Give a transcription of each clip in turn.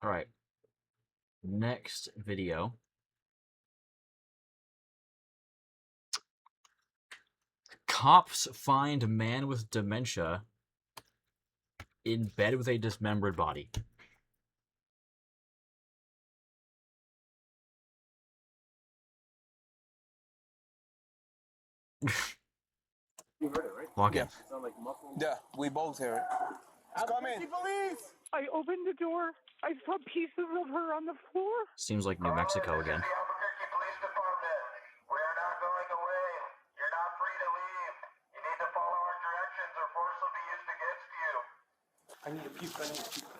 All right. Next video. Cops find man with dementia in bed with a dismembered body. You heard it, right? Walk in. Yeah. It sounded like muffled. Yeah, we both hear it. It's coming. Police! I opened the door. I saw pieces of her on the floor. Seems like New Mexico again. The Albuquerque Police Department. We are not going away. You're not free to leave. You need to follow our directions or force will be used against you. I need a puke. I need a puke.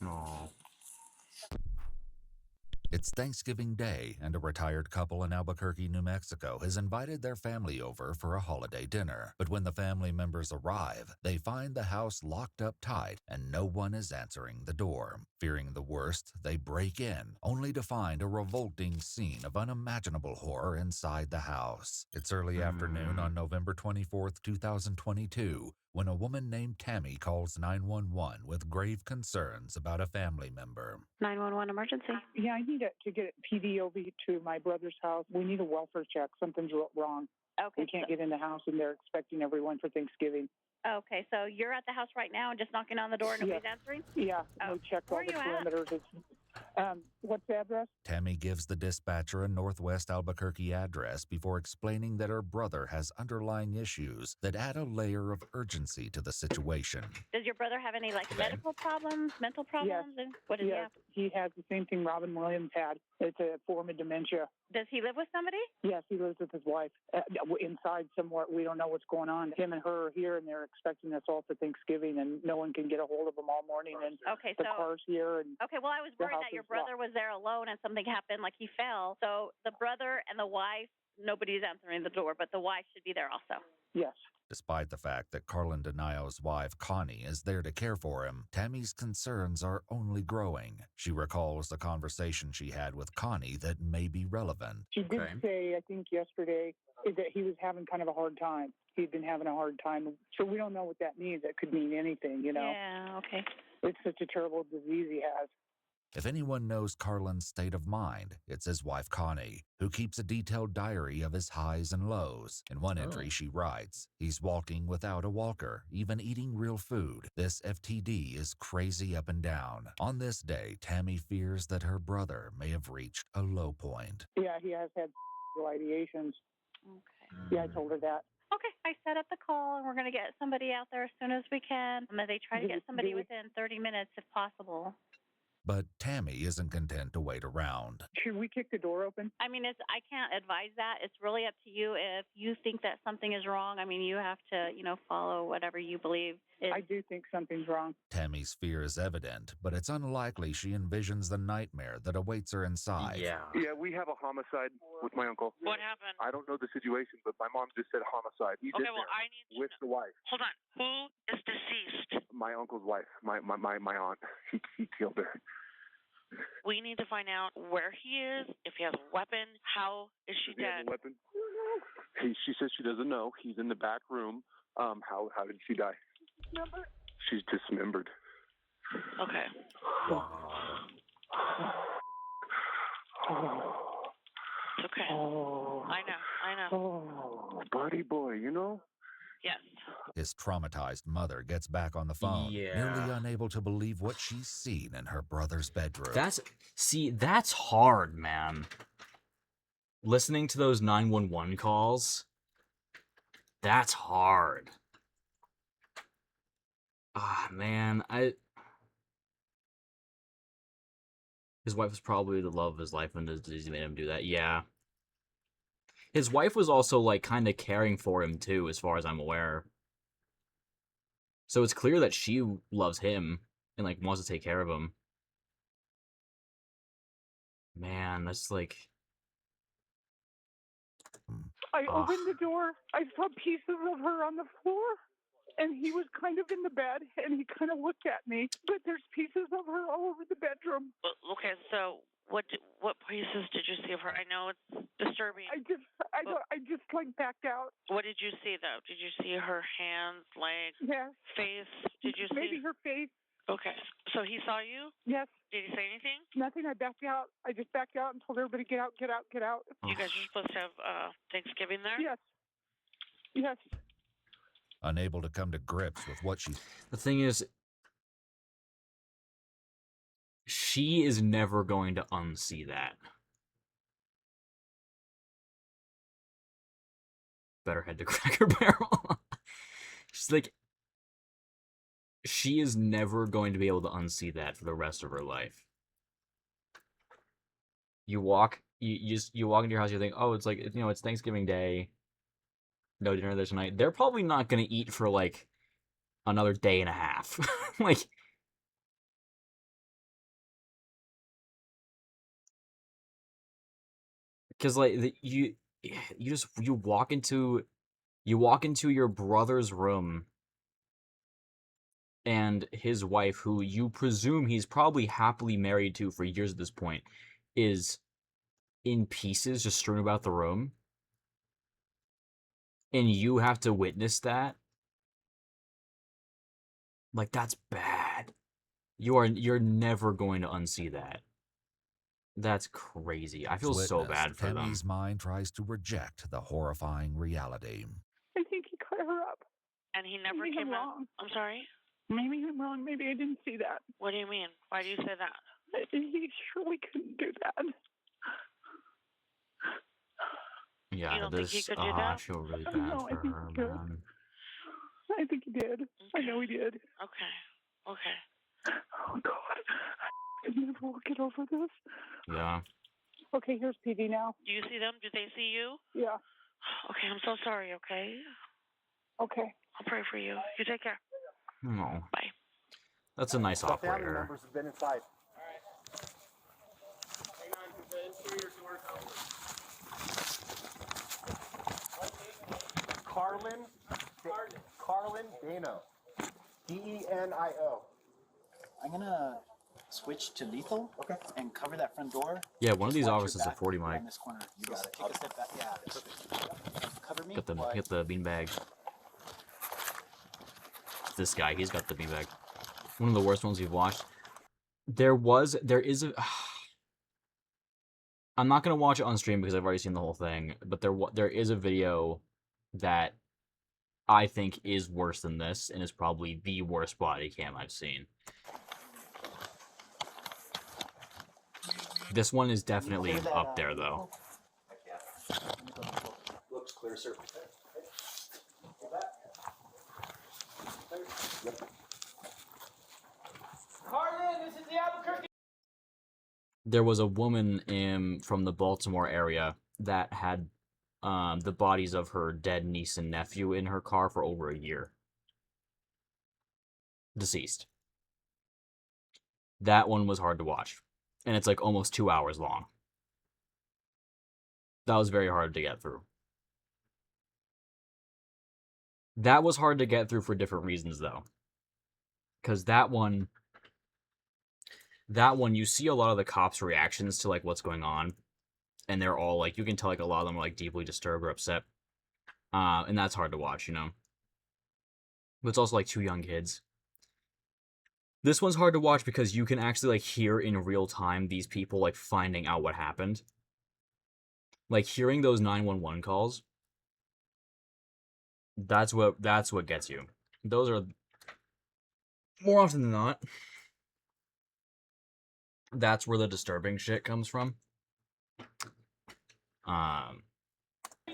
Oh. It's Thanksgiving Day, and a retired couple in Albuquerque, New Mexico has invited their family over for a holiday dinner. But when the family members arrive, they find the house locked up tight and no one is answering the door. Fearing the worst, they break in, only to find a revolting scene of unimaginable horror inside the house. It's early afternoon on November 24th, 2022, when a woman named Tammy calls 911 with grave concerns about a family member. 911 emergency. Yeah, I need to get PD over to my brother's house. We need a welfare check. Something's wrong. Okay. We can't get in the house, and they're expecting everyone for Thanksgiving. Okay, so you're at the house right now and just knocking on the door and nobody's answering? Yeah, Oh. we checked all Where the are you at? perimeters. What's the address? Tammy gives the dispatcher a Northwest Albuquerque address before explaining that her brother has underlying issues that add a layer of urgency to the situation. Does your brother have any, medical problems, mental problems? And what does he have? He has the same thing Robin Williams had. It's a form of dementia. Does he live with somebody? Yes, he lives with his wife inside somewhere. We don't know what's going on. Him and her are here, and they're expecting us all for Thanksgiving, and no one can get a hold of them all morning. And Okay, the car's here. And okay, well, I was worried that your brother was there alone and something happened, like he fell. So the brother and the wife, nobody's answering the door, but the wife should be there also. Yes. Despite the fact that Carlin DeNio's wife, Connie, is there to care for him, Tammy's concerns are only growing. She recalls the conversation she had with Connie that may be relevant. She did say, I think yesterday, that he was having kind of a hard time. He'd been having a hard time. So we don't know what that means. That could mean anything, you know? Yeah, okay. It's such a terrible disease he has. If anyone knows Carlin's state of mind, it's his wife Connie, who keeps a detailed diary of his highs and lows. In one entry she writes, "He's walking without a walker, even eating real food. This FTD is crazy up and down." On this day, Tammy fears that her brother may have reached a low point. Yeah, he has had ideations. Okay. Yeah, I told her that. Okay, I set up the call, and we're going to get somebody out there as soon as we can. They try to get somebody within 30 minutes if possible. But Tammy isn't content to wait around. Should we kick the door open? I mean, I can't advise that. It's really up to you. If you think that something is wrong, I mean, you have to, follow whatever you believe is. I do think something's wrong. Tammy's fear is evident, but it's unlikely she envisions the nightmare that awaits her inside. Yeah, we have a homicide with my uncle. What happened? I don't know the situation, but my mom just said homicide. He's Okay, well, I need with the wife. Hold on. Who is deceased? My uncle's wife, my aunt. He killed her. We need to find out where he is, if he has a weapon. How is she Does he have dead? a weapon? She says she doesn't know. He's in the back room. How did she die? She's dismembered. Okay. It's okay. I know. Oh, buddy boy, you know? Yes. His traumatized mother gets back on the phone, nearly unable to believe what she's seen in her brother's bedroom. That's hard, man. Listening to those 911 calls, that's hard. Ah, man, his wife was probably the love of his life when the disease made him do that. Yeah. His wife was also, kind of caring for him, too, as far as I'm aware. So it's clear that she loves him and, wants to take care of him. Man, that's, I opened the door. I saw pieces of her on the floor. And he was kind of in the bed, and he kind of looked at me. But there's pieces of her all over the bedroom. Okay, so what pieces did you see of her? I know it's disturbing. I just like backed out. What did you see though? Did you see her hands, legs, Yes. face? Did you Maybe see? her face. Okay. So he saw you? Yes. Did he say anything? Nothing. I backed out. I just backed out and told everybody, get out, get out, get out. You guys are supposed to have Thanksgiving there? Yes. Yes. Unable to come to grips with what she The thing is, she is never going to unsee that. Better head to Cracker Barrel. She's like, she is never going to be able to unsee that for the rest of her life. You walk into your house, you think, oh, it's like, you know, it's Thanksgiving Day. No dinner there tonight. They're probably not going to eat for like another day and a half. Like, because like you walk into your brother's room, and his wife, who you presume he's probably happily married to for years at this point, is in pieces just strewn about the room, and you have to witness that. Like, that's bad. You're never going to unsee that. That's crazy. I feel so witnessed, bad for them. Tammy's mind tries to reject the horrifying reality. I think he cut her up. And he never Maybe came I'm out. wrong. I'm sorry? Maybe I'm wrong. Maybe I didn't see that. What do you mean? Why do you say that? He surely couldn't do that. Yeah, You don't think he this. could do I that? feel really bad No, I for think her, he could. man. I think he did. I know he did. Okay. Okay. Oh, God. I never will get over this. Yeah. Okay, here's PV now. Do you see them? Do they see you? Yeah. Okay, I'm so sorry, okay? Okay. I'll pray for you. You take care. No. Bye. That's a nice The family operator. members have been inside. Carlin Dano. Denio. I'm gonna switch to lethal. Okay. And cover that front door. Yeah, one of Just these watch your officers is a back 40 mic. around this corner. You got it. Take a step back. Yeah, perfect. Cover me. Get the beanbag. This guy, he's got the beanbag. One of the worst ones we've watched. There is a. I'm not gonna watch it on stream because I've already seen the whole thing. But there is a video that I think is worse than this, and is probably the worst body cam I've seen. This one is definitely up there, though. Looks clear, sir. Carlin, this is the Albuquerque. There was a woman from the Baltimore area that had the bodies of her dead niece and nephew in her car for over a year. Deceased. That one was hard to watch. And it's like almost 2 hours long. That was very hard to get through. That was hard to get through for different reasons, though. Because that one, you see a lot of the cops' reactions to, like, what's going on. And they're all, like, you can tell, like, a lot of them are, like, deeply disturbed or upset. And that's hard to watch, you know? But it's also, like, 2 young kids. This one's hard to watch because you can actually, like, hear in real time these people, like, finding out what happened. Like, hearing those 911 calls, that's what gets you. Those are, more often than not, that's where the disturbing shit comes from. So...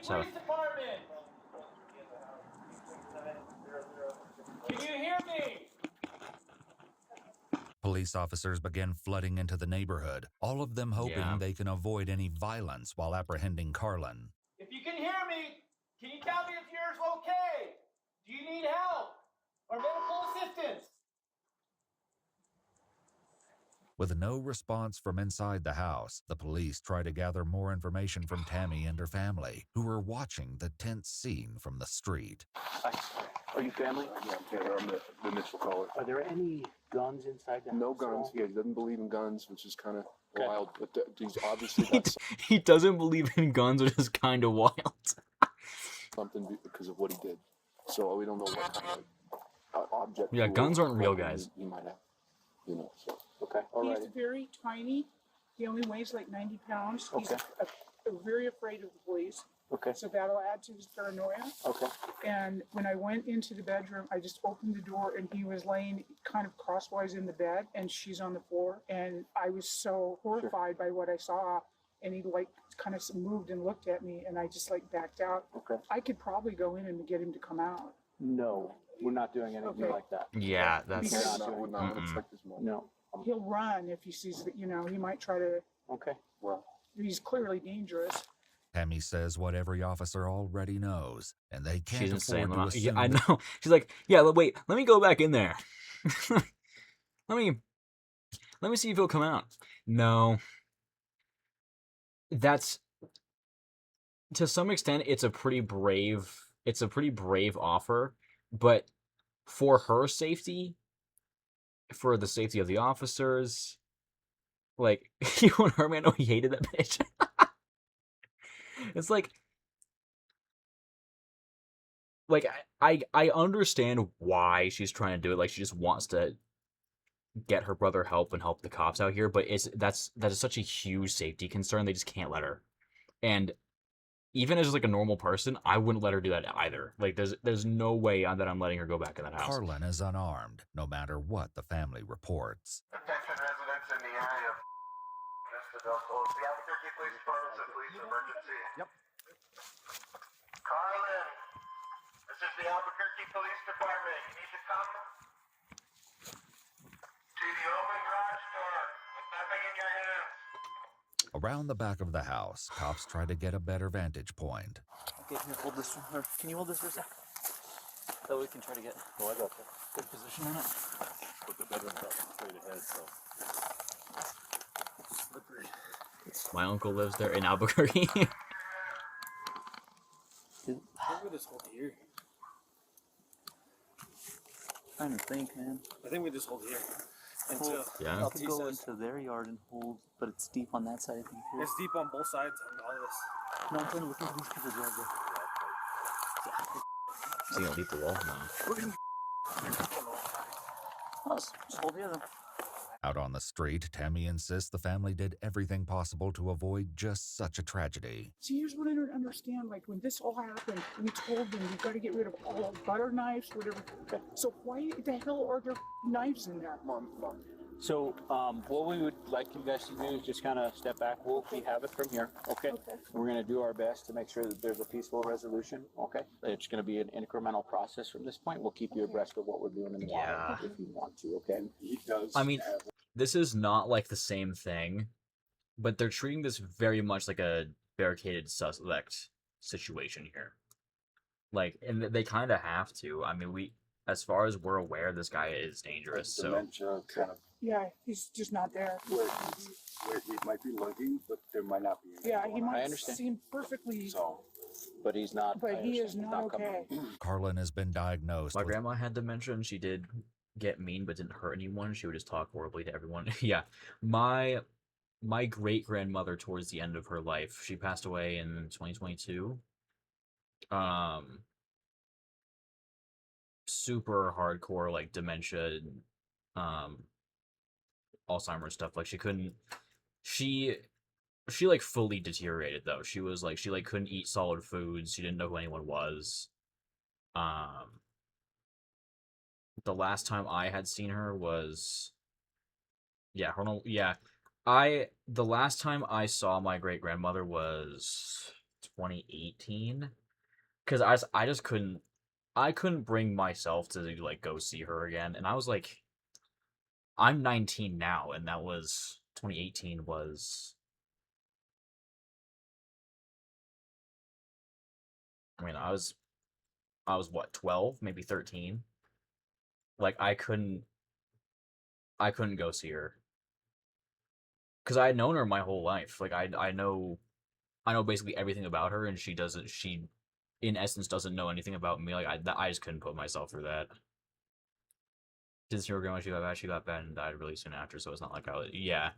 Police department. Can you hear me? Police officers begin flooding into the neighborhood, all of them hoping they can avoid any violence while apprehending Carlin. If you can hear me, can you tell me if you're okay? Do you need help or medical assistance? With no response from inside the house, the police try to gather more information from Tammy and her family, who were watching the tense scene from the street. Are you family? Yeah, I'm the initial caller. Are there any guns inside the house? No guns. Yeah, he doesn't believe in guns, which is kind of wild. But he's obviously he, got he doesn't believe in guns, which is kind of wild. something because of what he did. So we don't know what kind of object. Yeah, tool guns aren't real, weapon guys. He might have. You know. So okay. All He's right. very tiny. He only weighs like 90 pounds. He's Okay. very afraid of the police. Okay. So that'll add to his paranoia. Okay. And when I went into the bedroom, I just opened the door and he was laying kind of crosswise in the bed and she's on the floor. And I was so horrified by what I saw. And he like kind of moved and looked at me and I just like backed out. Okay. I could probably go in and get him to come out. No, we're not doing anything Okay. like that. Yeah, that's... Because- We're not. It's like this moment. No. He'll run if he sees that, he might try to, Okay. Well, he's clearly dangerous. Tammy says what every officer already knows, and they can't She's insane. afford to Yeah, assume I that know. She's like, yeah, wait, let me go back in there. let me see if he'll come out. No. That's, to some extent, it's a pretty brave offer, but for her safety, for the safety of the officers, like, you and her, man, he hated that bitch. It's like I understand why she's trying to do it. Like, she just wants to get her brother help and help the cops out here, but that is such a huge safety concern. They just can't let her. And even as like a normal person, I wouldn't let her do that either. Like, there's no way that I'm letting her go back in that house. Carlin is unarmed, no matter what the family reports. Attention residents in the area. Mr. Duffel, the Albuquerque Police Department's a police emergency. Yep. Carlin, this is the Albuquerque Police Department. You need to come to the open garage door with nothing in your hands. Around the back of the house, cops try to get a better vantage point. Okay, here, hold this one. Or can you hold this for a sec? That way we can try to get good position on it. But the bedroom's up straight ahead, so. Slippery. My uncle lives there in Albuquerque. I think we just hold here. Trying to think, man. I think we just hold here. Until Yeah. we could go into their yard and hold, but it's deep on that side, I think. Too. It's deep on both sides and all this. No, I'm trying to look into these people's yards. Is he gonna leap the wall? No. Let's just hold here then. Out on the street, Tammy insists the family did everything possible to avoid just such a tragedy. See, here's what I don't understand. Like, when this all happened, we told them, you've got to get rid of all butter knives, whatever. So why the hell are there knives in there? Mom. so what we would like you guys to do is just kind of step back. We have it from here, okay? We're going to do our best to make sure that there's a peaceful resolution, okay? It's going to be an incremental process from this point. We'll keep you abreast of what we're doing in the Yeah. morning if you want to, okay? He does. I mean, this is not like the same thing, but they're treating this very much like a barricaded suspect situation here. Like, and they kind of have to. I mean, as far as we're aware, this guy is dangerous. So Dementia, kind of. Yeah, he's just not there. Where he might be looking, but there might not be. Yeah, he might understand. seem perfectly, So. But he's not. but I he is understand, not coming. okay. Carlin has been diagnosed my with grandma had dementia, and she did get mean, but didn't hurt anyone. She would just talk horribly to everyone. Yeah, my great grandmother, towards the end of her life, she passed away in 2022. Super hardcore, like, dementia, Alzheimer's stuff. Like, she like fully deteriorated though. She like couldn't eat solid foods. She didn't know who anyone was. The last time I had seen her was, the last time I saw my great grandmother was 2018, because I just couldn't bring myself to like go see her again, and I was like, I'm 19 now, and that was 2018 was. I mean, I was what, 12, maybe 13. Like, I couldn't go see her. because I had known her my whole life. Like I know basically everything about her, and she in essence doesn't know anything about me. Like I just couldn't put myself through that. Didn't see her grandma. She got bad and died really soon after. So it's not like yeah.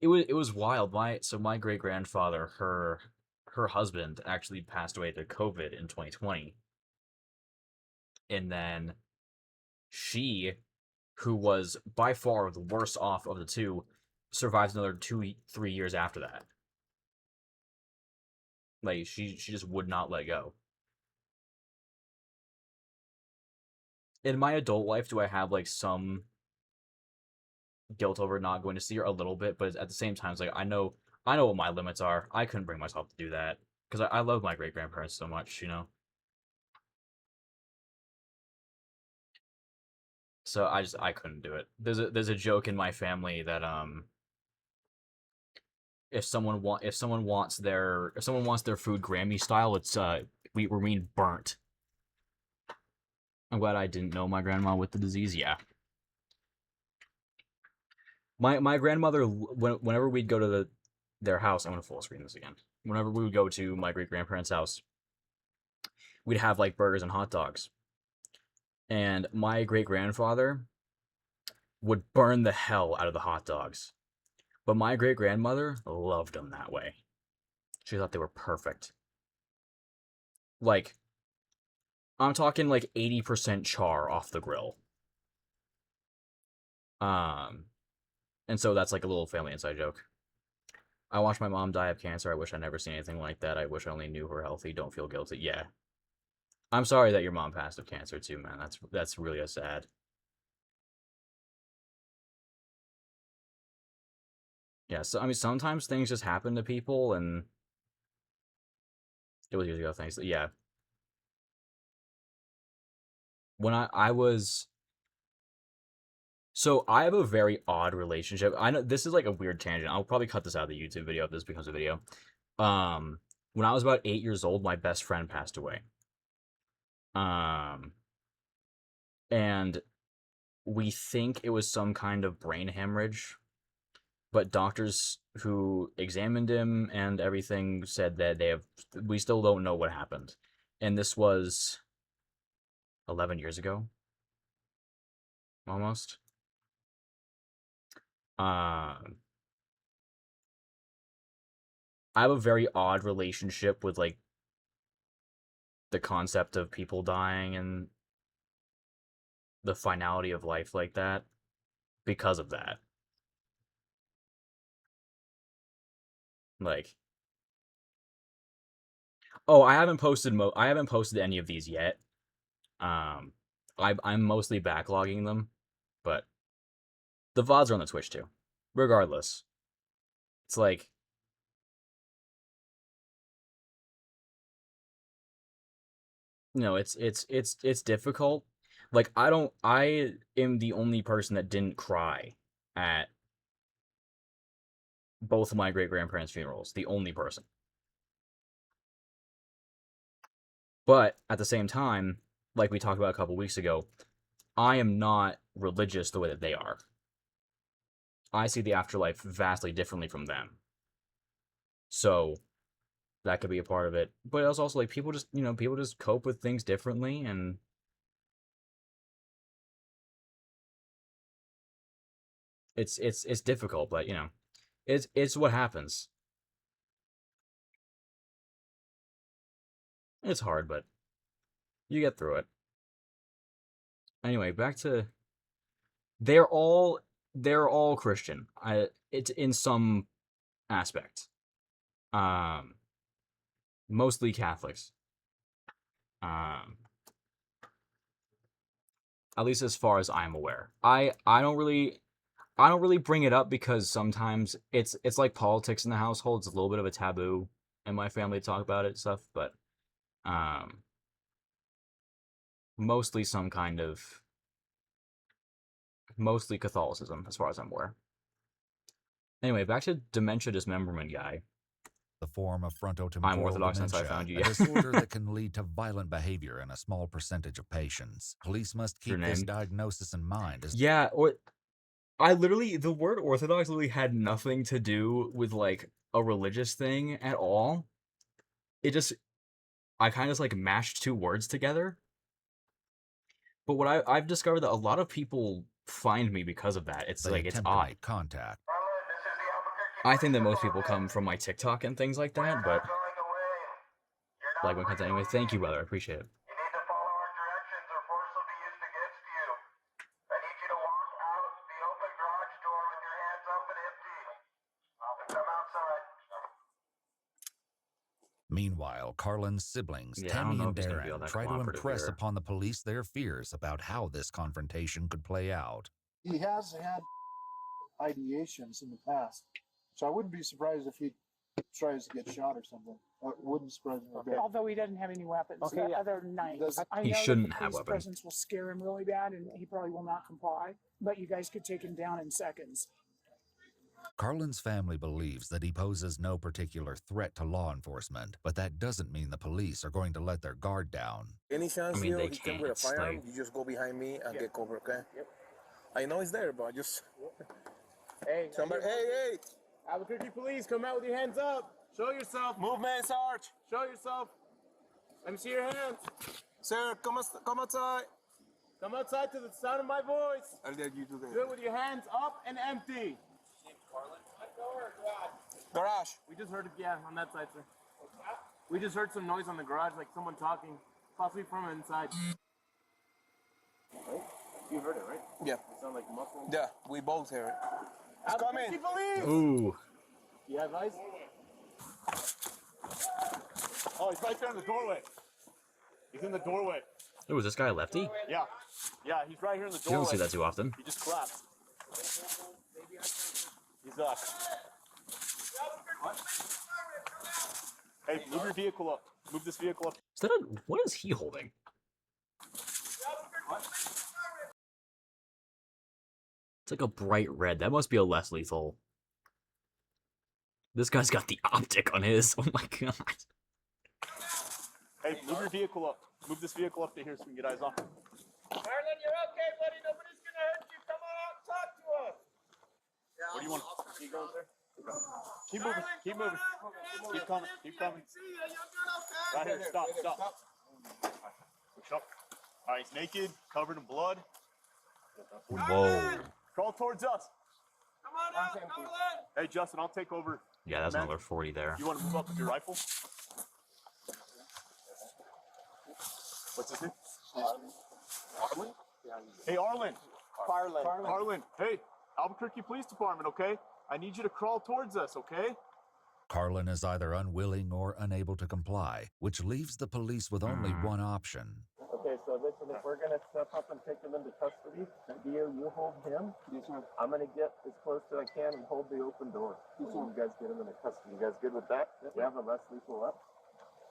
It was wild. My great grandfather, her husband actually passed away to COVID in 2020, and then she, who was by far the worst off of the two, survived another 3 years after that. Like she just would not let go. In my adult life, do I have like some guilt over not going to see her? A little bit, but at the same time, it's like I know what my limits are. I couldn't bring myself to do that because I love my great grandparents so much, So I couldn't do it. There's a joke in my family that if someone wants their food Grammy style, it's we mean burnt. I'm glad I didn't know my grandma with the disease. Yeah. My grandmother, whenever we'd go to their house, I'm gonna full screen this again. Whenever we would go to my great grandparents' house, we'd have like burgers and hot dogs. And my great grandfather would burn the hell out of the hot dogs. But my great grandmother loved them that way. She thought they were perfect. Like, I'm talking like 80% char off the grill. And so that's like a little family inside joke. I watched my mom die of cancer. I wish I'd never seen anything like that. I wish I only knew her healthy. Don't feel guilty. Yeah. I'm sorry that your mom passed of cancer too, man. That's really sad. Yeah, so I mean sometimes things just happen to people and it was years ago, thanks. Yeah. When I was so I have a very odd relationship. I know this is like a weird tangent. I'll probably cut this out of the YouTube video if this becomes a video. When I was about 8 years old, my best friend passed away. And we think it was some kind of brain hemorrhage, but doctors who examined him and everything said that we still don't know what happened. And this was 11 years ago. Almost. I have a very odd relationship with like the concept of people dying and the finality of life like that because of that. Like, oh, I haven't posted any of these yet. I'm mostly backlogging them, but the VODs are on the Twitch too. Regardless, it's like it's difficult. Like I am the only person that didn't cry at both of my great grandparents' funerals. The only person. But at the same time, like we talked about a couple weeks ago, I am not religious the way that they are. I see the afterlife vastly differently from them. So that could be a part of it. But it's also like people just cope with things differently, and it's difficult, but it's what happens. It's hard, but you get through it. Anyway, back to they're all Christian. It's in some aspect. Mostly Catholics. At least as far as I'm aware. I don't really bring it up because sometimes it's like politics in the household. It's a little bit of a taboo in my family to talk about it and stuff, but mostly mostly Catholicism as far as I'm aware. Anyway, back to dementia dismemberment guy. The form of frontotemporal I'm Orthodox dementia, since I found you. a disorder that can lead to violent behavior in a small percentage of patients. Police must keep this diagnosis in mind. the word Orthodox literally had nothing to do with, like, a religious thing at all. I kind of just, like, mashed two words together. But what I've discovered that a lot of people find me because of that. It's They like, it's attempt to odd. make contact. I think that most people come from my TikTok and things like that, but like when it comes to anyway, thank you, brother. I appreciate it. You need to follow our directions or force will be used against you. I need you to walk out the open garage door with your hands up and empty. And come outside. Meanwhile, Carlin's siblings, Yeah, I don't Tammy know and if he's gonna be all Darren, that try to cooperative impress here. upon the police their fears about how this confrontation could play out. He has had ideations in the past, so I wouldn't be surprised if he tries to get shot or something. It wouldn't surprise me a bit. Although he doesn't have any weapons, other than knives. I He know shouldn't that the have police weapons. presence will scare him really bad, and he probably will not comply. But you guys could take him down in seconds. Carlin's family believes that he poses no particular threat to law enforcement, but that doesn't mean the police are going to let their guard down. Any chance I mean, they he comes with a can't, firearm, like- you just go behind me and get cover, okay? Yep. I know he's there, but just... Hey, Somebody, hey! Albuquerque police, come out with your hands up. Show yourself. Movement, Sarge! Show yourself. Let me see your hands. Sir, come outside. Come outside to the sound of my voice. I'll let you do that. Do it with your hands up and empty. Garage. We just heard it, yeah, on that side, sir. We just heard some noise on the garage, like someone talking, possibly from inside. Right? You heard it, right? Yeah. It sounded like muffled. Yeah, we both hear it. It's Albuquerque coming. police! Ooh. You have eyes? Oh, he's right there in the doorway. He's in the doorway. Ooh, is this guy a lefty? Yeah. Yeah, he's right here in the You doorway. don't see that too often. He just clapped. He's Hey, move your vehicle up. Move this vehicle up. Is that what is he holding? It's like a bright red. That must be a less lethal. This guy's got the optic on his. Oh my god. Hey, move your vehicle up. Move this vehicle up to here so we can get eyes on. Marlon, you're okay, buddy. Nobody's gonna hurt you. Come on out and talk to us. What do you want? Keep going, sir. Keep moving. Keep moving. Keep coming. Keep coming. Right here. Stop. Stop. Stop. All right, he's naked, covered in blood. Whoa. Crawl towards us. Come on out, Marlon. Hey, Justin, I'll take over. Yeah, that's another 40 there. You want to move up with your rifle? What's his name? Arlen? Hey, Arlen. Arlen. Hey, Albuquerque Police Department, okay? I need you to crawl towards us, okay? Carlin is either unwilling or unable to comply, which leaves the police with only one option. Okay, so listen, if we're going to step up and take him into custody, you hold him. Yes, sir. I'm going to get as close as I can and hold the open door. Yes, sir. You guys get him into custody. You guys good with that? Yes, we have a less lethal up?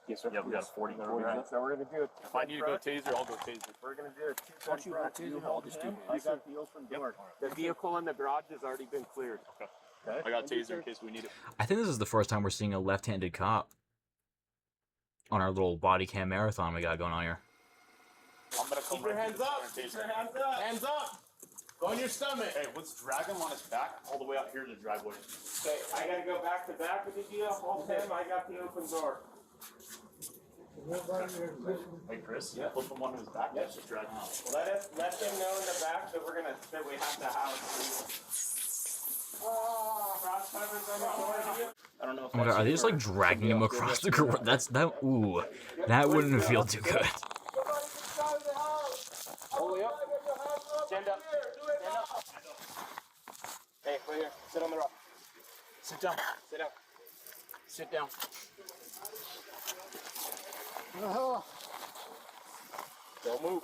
Yes, sir. Yeah, we got a 40. So we're going to do it. If I need to go taser, I'll go taser. We're going to do it. You hold him. I got the open door. The vehicle in the garage has already been cleared. Okay. I got taser in case we need it. I think this is the first time we're seeing a left-handed cop on our little body cam marathon we got going on here. I'm gonna come. Keep your hands up. Keep your hands up. Hands up. Go on your stomach. Hey, let's drag him on his back all the way out here to the driveway. Okay, I gotta go back to back with the deal. Hold him. I got the open door. Hey, Chris. Yeah. Flip him on his back. Yeah, just drag him out. Let them know in the back that we have to house. Cross covers on the door. I don't know. If Oh my god, are they just like dragging him across the garage? Ooh, that wouldn't feel too good. All the way up. Stand up. Stand up. Hey, right here. Sit on the rock. Sit down. Sit down. Sit down. Don't move.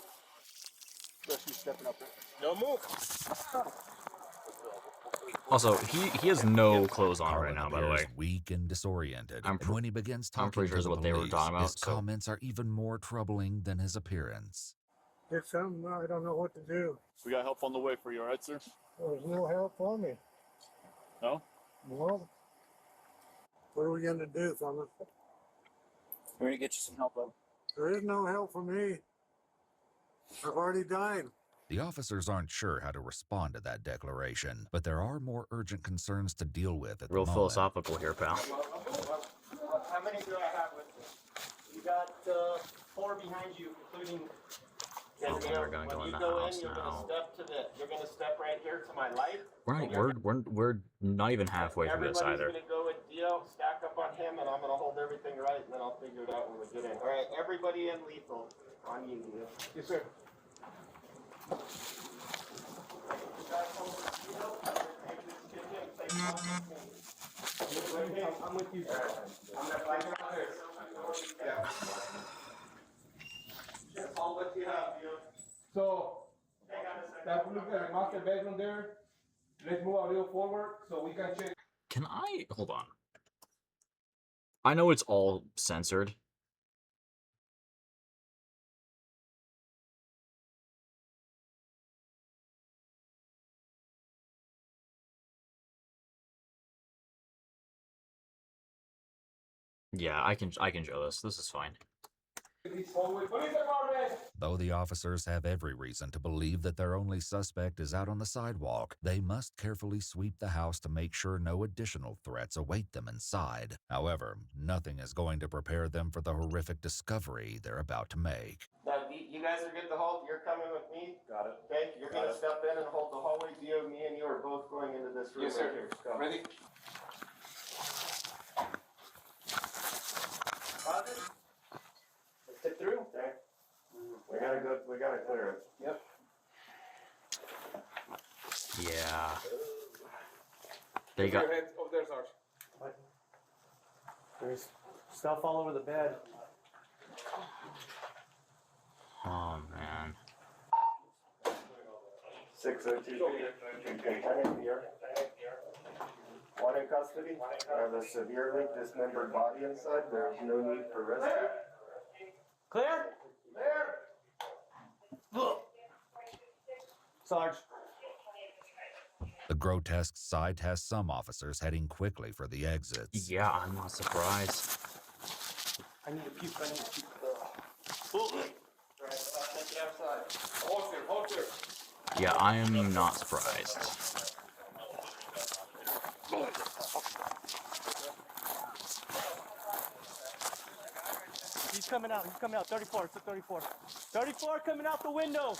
Just you stepping up there. Don't move. Also, he has no clothes on right now, by the way. Appears weak and disoriented. And when he begins I'm talking pretty sure to is the what they were police, talking about, his so- comments are even more troubling than his appearance. It's something I don't know what to do. We got help on the way for you, all right, sir? There's no help for me. No? No. What are we going to do, Thomas? We're going to get you some help, bud. There is no help for me. I've already died. The officers aren't sure how to respond to that declaration, but there are more urgent concerns to deal with at the Real moment. philosophical here, pal. How many do I have with you? You got 4 behind you, including. Oh, we're gonna go in the house now. You're gonna step right here to my light. We're not even halfway through this either. Everybody's gonna go with Dio, stack up on him, and I'm gonna hold everything right, and then I'll figure it out when we get in. All right, everybody in lethal on you, Dio. Yes, sir. I'm with you. I'm not like yeah. Just all what you have, Dio. So, that master bedroom there, let's move a little forward so we can check. Can I hold on? I know it's all censored. Yeah, I can show this. This is fine. Though the officers have every reason to believe that their only suspect is out on the sidewalk, they must carefully sweep the house to make sure no additional threats await them inside. However, nothing is going to prepare them for the horrific discovery they're about to make. You guys are good to hold. You're coming with me. Got it. Okay, you're going to step in and hold the hallway. Dio, me and you are both going into this room. Yes, sir. Right here. Go. Ready? Let's get through. Okay. We gotta go. We gotta clear it. Yep. Yeah. They got. Your hands over there, Sarge. What? There's stuff all over the bed. Oh man. 602. One in custody. I have a severely dismembered body inside. There is no need for rescue. Clear? Clear. Sarge. The grotesque sight has some officers heading quickly for the exits. Yeah, I'm not surprised. I need a puke. I need a puke. Alright, take it outside. Hold here. Yeah, I am not surprised. He's coming out. 34. It's a 34. 34 coming out the window.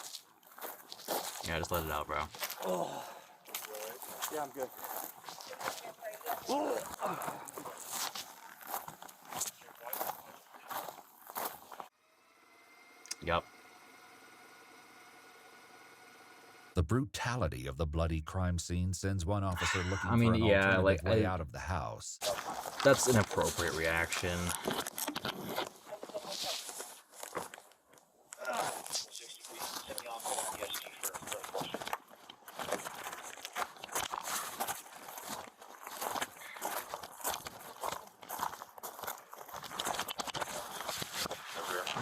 Yeah, just let it out, bro. Oh. Yeah, I'm good. Yep. The brutality of the bloody crime scene sends one officer looking I mean, for an yeah, alternative like, way out of the house. That's an appropriate reaction.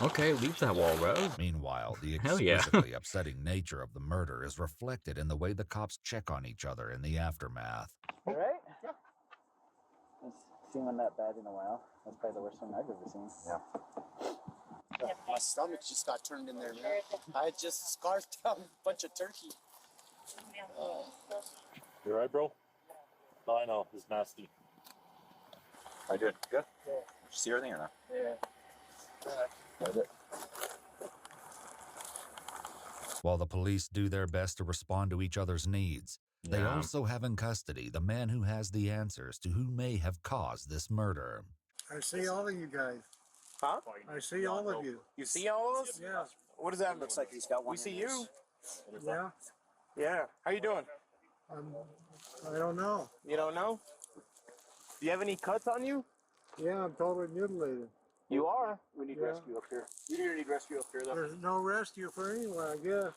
Okay, leave that wall, bro. Meanwhile, the Hell yeah. exquisitely upsetting nature of the murder is reflected in the way the cops check on each other in the aftermath. All right? Yeah. I've seen one that bad in a while. That's probably the worst one I've ever seen. Yeah. My stomach just got turned in there, man. I had just scarfed down a bunch of turkey. You alright, bro? No, I know. It's nasty. I did. Good? Yeah. Did you see everything or not? Yeah. While the police do their best to respond to each other's needs, they Yeah. also have in custody the man who has the answers to who may have caused this murder. I see all of you guys. Huh? I see all of you. You see all of us? Yeah. What does that mean? Looks like he's got one. We see you. Yeah. Yeah. How you doing? I don't know. You don't know? Do you have any cuts on you? Yeah, I'm totally mutilated. You are. We need Yeah. rescue up here. You need rescue up here, though. There's no rescue for anyone, I guess.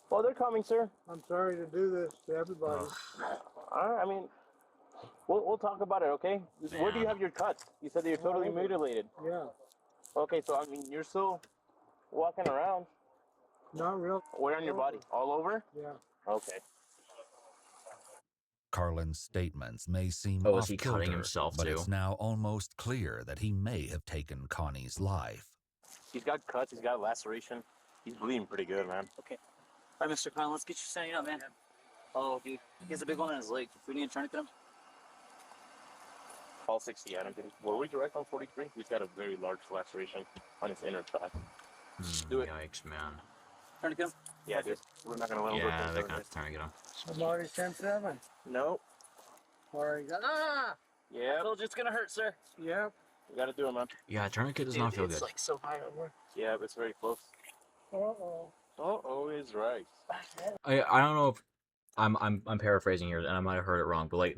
Well, they're coming, sir. I'm sorry to do this to everybody. All right. I mean, we'll talk about it, okay? Where do you have your cuts? You said that you're totally mutilated. Yeah. Okay, so I mean, you're still walking around. Not real. Where on your body? All over? Yeah. Okay. Carlin's statements may seem Oh, is he off-kilter, cutting himself but too? it's now almost clear that he may have taken Connie's life. He's got cuts. He's got a laceration. He's bleeding pretty good, man. Okay. All right, Mr. Kyle, let's get you standing up, man. Oh, dude, he has a big one on his leg. We need to tourniquet him. All 60 Adam. Were we direct on 43? He's got a very large laceration on his inner thigh. Do it. Yikes, man. Tourniquet him? Yeah, dude. We're not going to let him Yeah, go. they're gonna turn it on. I'm already 10-7. Nope. Already got. Ah! Yeah. I told you it's gonna hurt, sir. Yep. You got to do it, man. Yeah, tourniquet does not feel it's good. like so high over. Yeah, but it's very close. Uh-oh. Uh-oh is right. I don't know if I'm paraphrasing here, and I might have heard it wrong, but like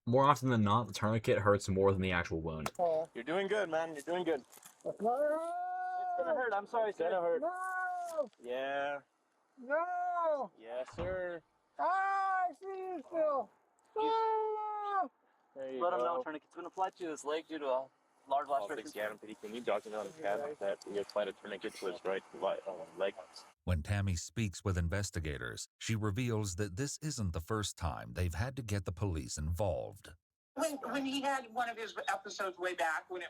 more often than not, the tourniquet hurts more than the actual wound. Oh. You're doing good, man. You're doing good. That's not It's gonna hurt. I'm sorry, It's gonna hurt. No! Yeah. No! Yes, sir. Ah, I see you still. Ah! There you Let him go. know tourniquet's been applied to his leg due to a large All laceration. 60 Adam. Can you document on the pad that we applied a tourniquet to his right leg? When Tammy speaks with investigators, she reveals that this isn't the first time they've had to get the police involved. When he had one of his episodes way back when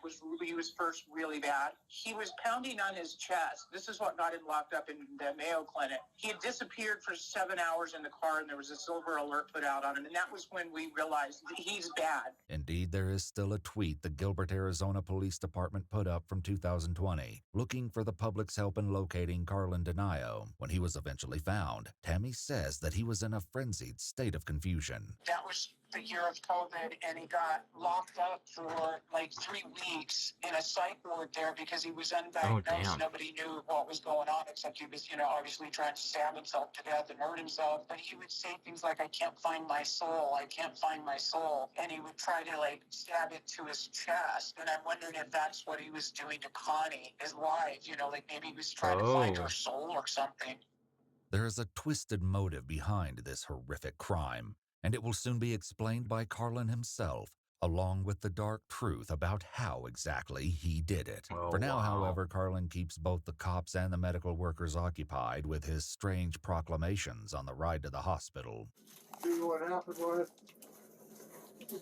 he was first really bad, he was pounding on his chest. This is what got him locked up in the Mayo Clinic. He had disappeared for 7 hours in the car, and there was a silver alert put out on him, and that was when we realized that he's bad. Indeed, there is still a tweet the Gilbert, Arizona Police Department put up from 2020, looking for the public's help in locating Carlin Denayo. When he was eventually found, Tammy says that he was in a frenzied state of confusion. That was the year of COVID, and he got locked up for like 3 weeks in a psych ward there because he was undiagnosed. damn. Nobody knew what was going on except he was, obviously trying to stab himself to death and hurt himself. But he would say things like, "I can't find my soul. I can't find my soul." And he would try to stab it to his chest. And I'm wondering if that's what he was doing to Connie, his wife. Maybe he was trying to find her soul or something. There is a twisted motive behind this horrific crime, and it will soon be explained by Carlin himself, along with the dark truth about how exactly he did it. For now, however, Carlin keeps both the cops and the medical workers occupied with his strange proclamations on the ride to the hospital. See what happened with it?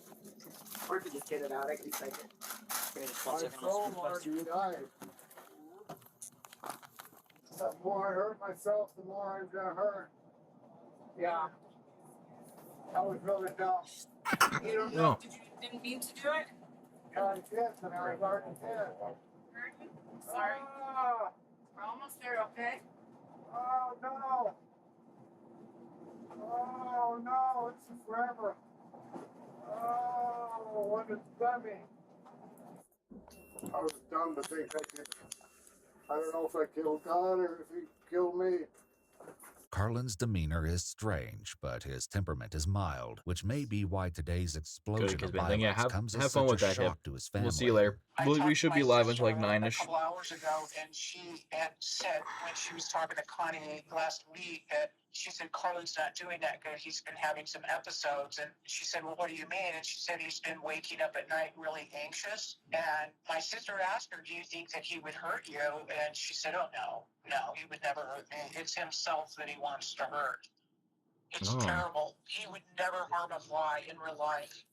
Where did you get it out? I can take it. My soul already died. The more I hurt myself, the more I'm gonna hurt. Yeah. I was really dumb. You don't know? Didn't mean to do it? I did, and I was already dead. Sorry. Ah! We're almost there, okay? Oh no! Oh no, it's forever. Oh, what it's done me. I was dumb to think I could. I don't know if I killed God or if he killed me. Carlin's demeanor is strange, but his temperament is mild, which may be why today's explosion of violence comes as fun such with a that, shock to his family. We'll see you later. We should be live until like 9-ish. A couple hours ago, and she had said when she was talking to Connie last week that she said Carlin's not doing that good. He's been having some episodes, and she said, "Well, what do you mean?" And she said he's been waking up at night really anxious. And my sister asked her, "Do you think that he would hurt you?" And she said, "Oh no, he would never hurt me. It's himself that he wants to hurt. It's terrible. He would never harm a fly in real life."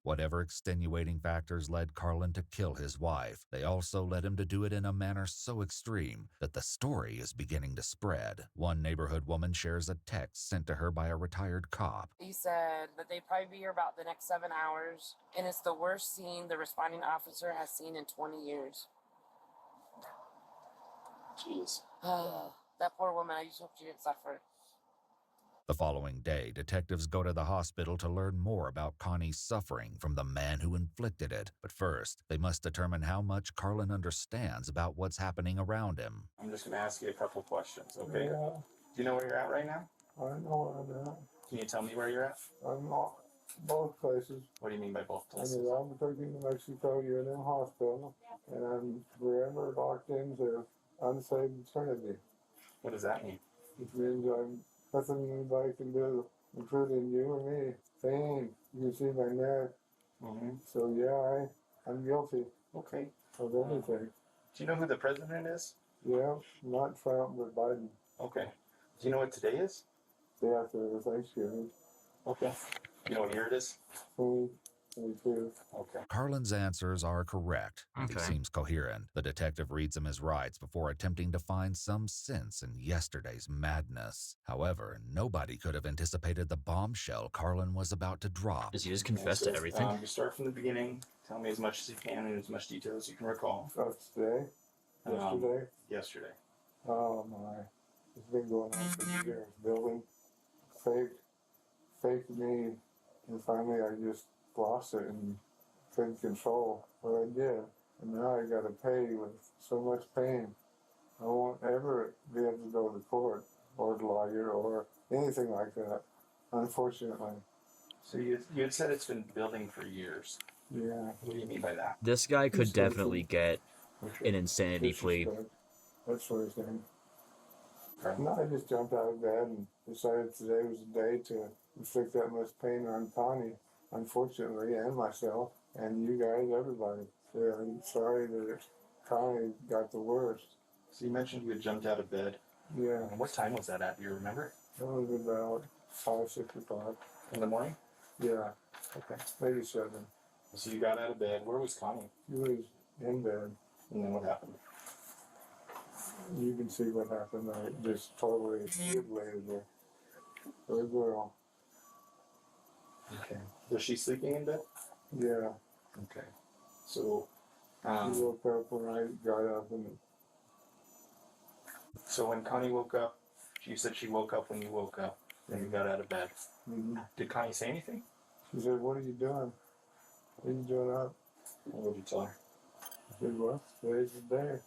Whatever extenuating factors led Carlin to kill his wife, they also led him to do it in a manner so extreme that the story is beginning to spread. One neighborhood woman shares a text sent to her by a retired cop. He said that they'd probably be here about the next 7 hours, and it's the worst scene the responding officer has seen in 20 years. Jeez. That poor woman, I just hope she didn't suffer. The following day, detectives go to the hospital to learn more about Connie's suffering from the man who inflicted it. But first, they must determine how much Carlin understands about what's happening around him. I'm just going to ask you a couple questions, okay? Yeah. Do you know where you're at right now? I know where I'm at. Can you tell me where you're at? I'm not both places. What do you mean by both I'm places? in Albuquerque, New Mexico, UNM Hospital, and I'm forever locked into unsaved eternity. What does that mean? Which means I'm nothing anybody can do, including you or me. Pain. You can see my neck. Mm-hmm. So yeah, I'm guilty. Okay. Of anything. Do you know who the president is? Yeah, not Trump, but Biden. Okay. Do you know what today is? Day after Thanksgiving. Okay. You know what year it is? me too. Okay. Carlin's answers are correct, and he Okay. seems coherent. The detective reads him his rights before attempting to find some sense in yesterday's madness. However, nobody could have anticipated the bombshell Carlin was about to drop. Does he just confess to everything? You start from the beginning. Tell me as much as you can in as much detail as you can recall. That's today? Yesterday? Yesterday. Oh my. It's been going on for years. Building fake me, and finally I just lost it and couldn't control what I did. And now I gotta pay with so much pain. I won't ever be able to go to court or the lawyer or anything like that, unfortunately. So you had said it's been building for years. Yeah. What do you mean by that? This guy could definitely get an insanity plea. That sort of thing. No, I just jumped out of bed and decided today was the day to inflict that much pain on Connie, unfortunately, and myself, and you guys, everybody. Yeah, I'm sorry that Connie got the worst. So you mentioned you had jumped out of bed. Yeah. What time was that at? Do you remember? That was about 5, 6 o'clock. In the morning? Yeah. Okay. Maybe 7. So you got out of bed. Where was Connie? She was in bed. And then what happened? You can see what happened. I just totally mutilated her. Her girl. Okay. Was she sleeping in bed? Yeah. Okay. So, She woke up when I got up and so when Connie woke up, you said she woke up when you woke up, and you got out of bed. Did Connie say anything? she said, "What are you doing? What are you doing up?" What did you tell her? I said, "Well, today's the day."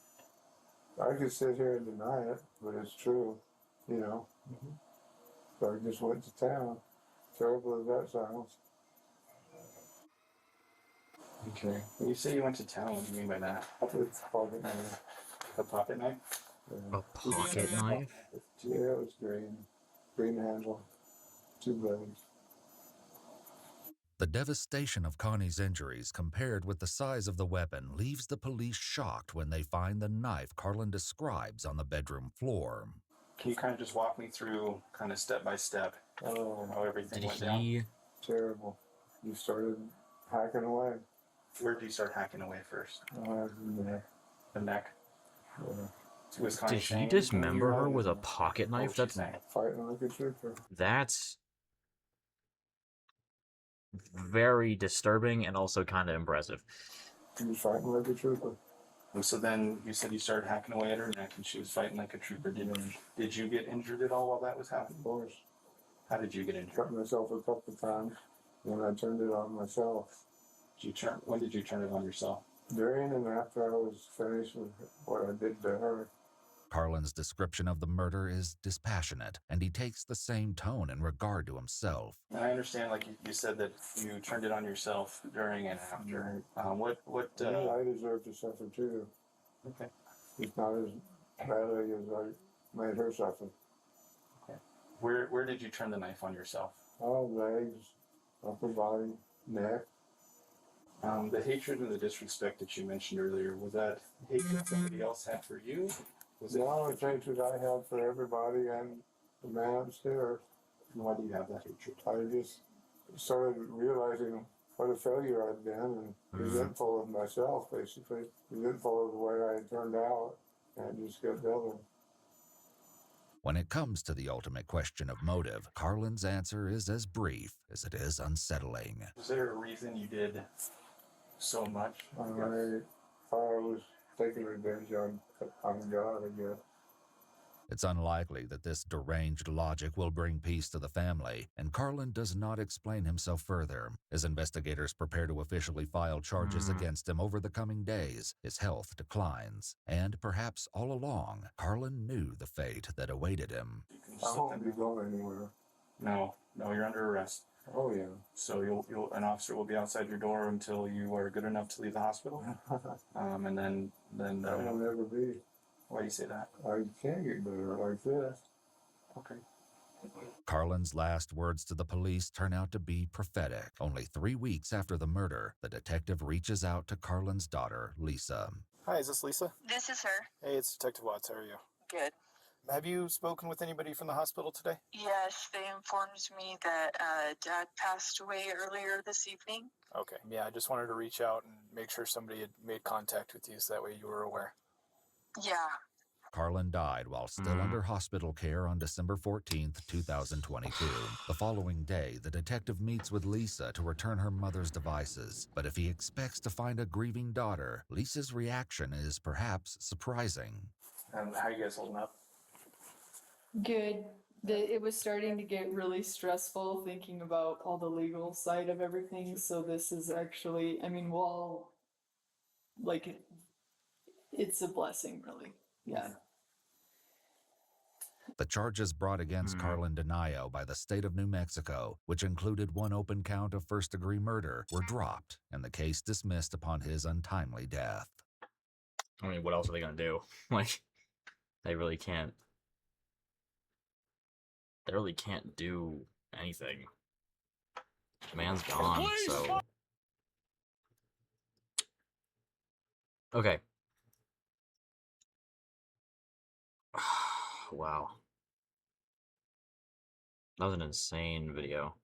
I could sit here and deny it, but it's true, you know. So I just went to town. Terrible as that sounds. Okay. When you say you went to town, what do you mean by that? It's pocket knife. A pocket knife? A pocket knife? Yeah, it was green. Green handle. 2 blades. The devastation of Connie's injuries compared with the size of the weapon leaves the police shocked when they find the knife Carlin describes on the bedroom floor. Can you kind of just walk me through, kind of step by step, how everything went down? Terrible. You started hacking away. Where did you start hacking away first? The neck. The neck? Yeah. Was Connie Did he saying dismember her with a pocket knife? That's Fighting like a trooper. That's very disturbing and also kind of impressive. He was fighting like a trooper. And so then you said you started hacking away at her neck and she was fighting like a trooper. Did you get injured at all while that was happening? Of course. How did you get injured? Cut myself a couple of times when I turned it on myself. When did you turn it on yourself? During and after I was finished with what I did to her. Carlin's description of the murder is dispassionate, and he takes the same tone in regard to himself. And I understand, like you said, that you turned it on yourself during and after. I deserve to suffer too. Okay. It's not as badly as I made her suffer. Okay. Where did you turn the knife on yourself? All legs, upper body, neck. The hatred and the disrespect that you mentioned earlier, was that hatred somebody else had for you? No, it's hatred I had for everybody and the man upstairs. Why do you have that hatred? I just started realizing what a failure I'd been and resentful of myself, basically. Resentful of the way I had turned out, and it just got building. When it comes to the ultimate question of motive, Carlin's answer is as brief as it is unsettling. Was there a reason you did so much? I thought I was taking revenge on God, I guess. It's unlikely that this deranged logic will bring peace to the family, and Carlin does not explain himself further. As investigators prepare to officially file charges against him over the coming days, his health declines. And perhaps all along, Carlin knew the fate that awaited him. I won't be going anywhere. No, you're under arrest. Oh yeah. So an officer will be outside your door until you are good enough to leave the hospital. And then I will never be. Why do you say that? I can't get better like this. Okay. Carlin's last words to the police turn out to be prophetic. Only 3 weeks after the murder, the detective reaches out to Carlin's daughter, Lisa. Hi, is this Lisa? This is her. Hey, it's Detective Watts. How are you? Good. Have you spoken with anybody from the hospital today? Yes, they informed me that Dad passed away earlier this evening. Okay. Yeah, I just wanted to reach out and make sure somebody had made contact with you so that way you were aware. Yeah. Carlin died while still under hospital care on December 14th, 2022. The following day, the detective meets with Lisa to return her mother's devices. But if he expects to find a grieving daughter, Lisa's reaction is perhaps surprising. How are you guys holding up? Good. It was starting to get really stressful thinking about all the legal side of everything. So this is actually, I mean, well, like, it's a blessing, really. Yeah. The charges brought against Carlin Denio by the state of New Mexico, which included one open count of first-degree murder, were dropped, and the case dismissed upon his untimely death. I mean, what else are they gonna do? Like, they really can't. They really can't do anything. The man's gone, so. Okay. Wow. That was an insane video.